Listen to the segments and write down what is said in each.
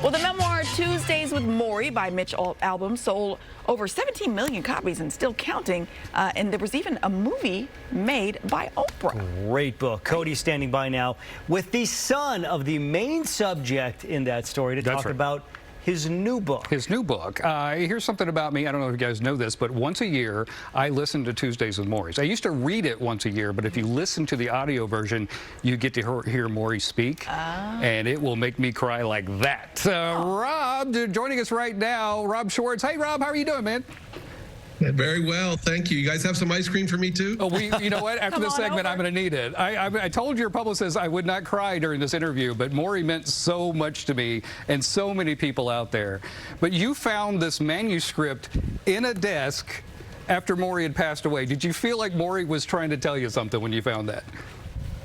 Well, the memoir Tuesdays with Morrie by Mitch Albom sold over 17 million copies and still counting. And there was even a movie made by Oprah. Great book. Cody's standing by now with the son of the main subject in that story to talk about his new book. His new book. Here's something about me. I don't know if you guys know this, but once a year, I listen to Tuesdays with Morrie. I used to read it once a year, but if you listen to the audio version, you get to hear Morrie speak, and it will make me cry like that. Rob, joining us right now, Rob Schwartz. Hey, Rob, how are you doing, man? Very well, thank you. You guys have some ice cream for me too? Oh, you know what? After this segment, I'm going to need it. I told your publicist I would not cry during this interview, but Morrie meant so much to me and so many people out there. But you found this manuscript in a desk after Morrie had passed away. Did you feel like Morrie was trying to tell you something when you found that?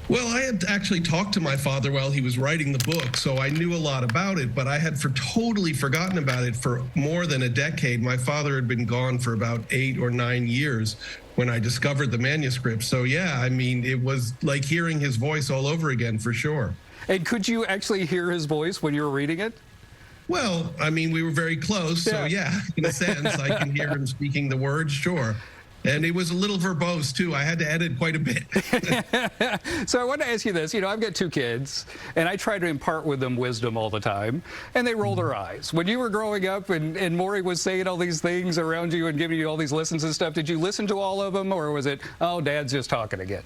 Well, I had actually talked to my father while he was writing the book, so I knew a lot about it, but I had totally forgotten about it for more than a decade. My father had been gone for about 8 or 9 years when I discovered the manuscript. So yeah, I mean, it was like hearing his voice all over again for sure. And could you actually hear his voice when you were reading it? Well, I mean, we were very close, so yeah, in a sense, I can hear him speaking the words, sure. And it was a little verbose, too. I had to edit quite a bit. So I want to ask you this. You know, I've got 2 kids, and I try to impart with them wisdom all the time, and they roll their eyes. When you were growing up and Morrie was saying all these things around you and giving you all these lessons and stuff, did you listen to all of them, or was it, oh, Dad's just talking again?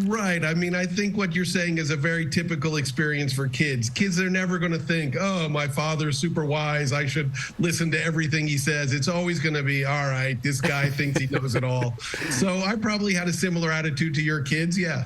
Right. I mean, I think what you're saying is a very typical experience for kids. Kids are never going to think, oh, my father's super wise, I should listen to everything he says. It's always going to be, all right, this guy thinks he knows it all. So I probably had a similar attitude to your kids, yeah.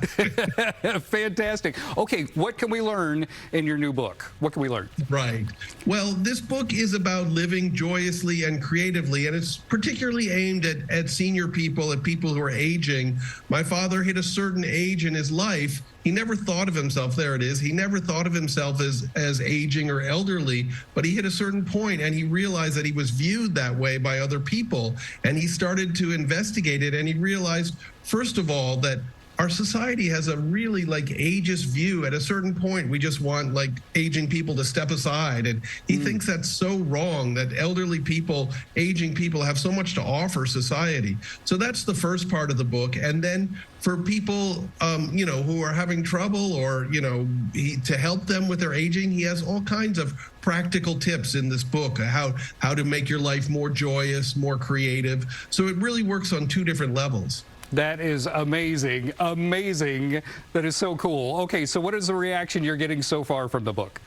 Fantastic. Okay, what can we learn in your new book? What can we learn? Right. Well, this book is about living joyously and creatively, and it's particularly aimed at senior people, at people who are aging. My father hit a certain age in his life. He never thought of himself, there it is, he never thought of himself as aging or elderly, but he hit a certain point and he realized that he was viewed that way by other people. And he started to investigate it, and he realized, first of all, that our society has a really ageist view. At a certain point, we just want aging people to step aside. And he thinks that's so wrong, that elderly people, aging people have so much to offer society. So that's the first part of the book. And then for people, who are having trouble or, to help them with their aging, he has all kinds of practical tips in this book, how to make your life more joyous, more creative. So it really works on 2 different levels. That is amazing. Amazing. That is so cool. Okay, so what is the reaction you're getting so far from the book?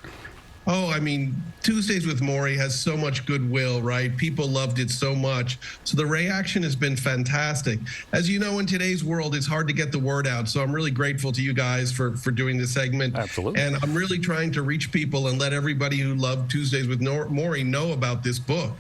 Oh, I mean, Tuesdays with Morrie has so much goodwill, right? People loved it so much. So the reaction has been fantastic. As you know, in today's world, it's hard to get the word out. So I'm really grateful to you guys for doing this segment. Absolutely. And I'm really trying to reach people and let everybody who loved Tuesdays with Morrie know about this book.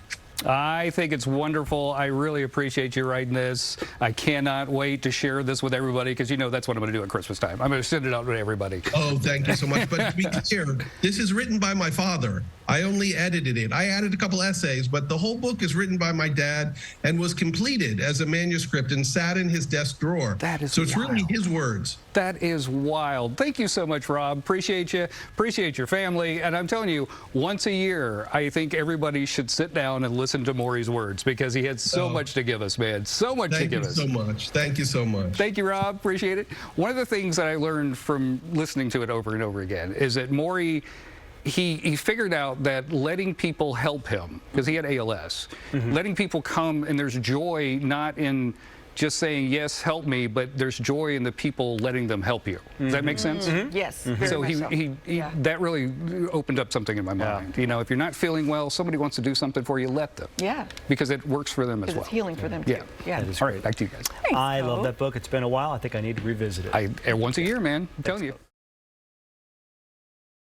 I think it's wonderful. I really appreciate you writing this. I cannot wait to share this with everybody because that's what I'm going to do at Christmas time. I'm going to send it out to everybody. Oh, thank you so much. But to be clear, this is written by my father. I only edited it. I added a couple essays, but the whole book is written by my dad and was completed as a manuscript and sat in his desk drawer. That is so it's wild. really his words. That is wild. Thank you so much, Rob. Appreciate you. Appreciate your family. And I'm telling you, once a year, I think everybody should sit down and listen to Morrie's words because he had so much to give us, man. So much to give us. Thank you so much. Thank you so much. Thank you, Rob. Appreciate it. One of the things that I learned from listening to it over and over again is that Morrie, he figured out that letting people help him, because he had ALS, letting people come, and there's joy not in just saying, yes, help me, but there's joy in the people letting them help you. Does that make sense? Yes. So that really opened up something in my mind. If you're not feeling well, somebody wants to do something for you, let them. Yeah. Because it works for them as well. It's healing for them, too. Yeah. All right, back to you guys. I love that book. It's been a while. I think I need to revisit it. Once a year, man. I'm telling you.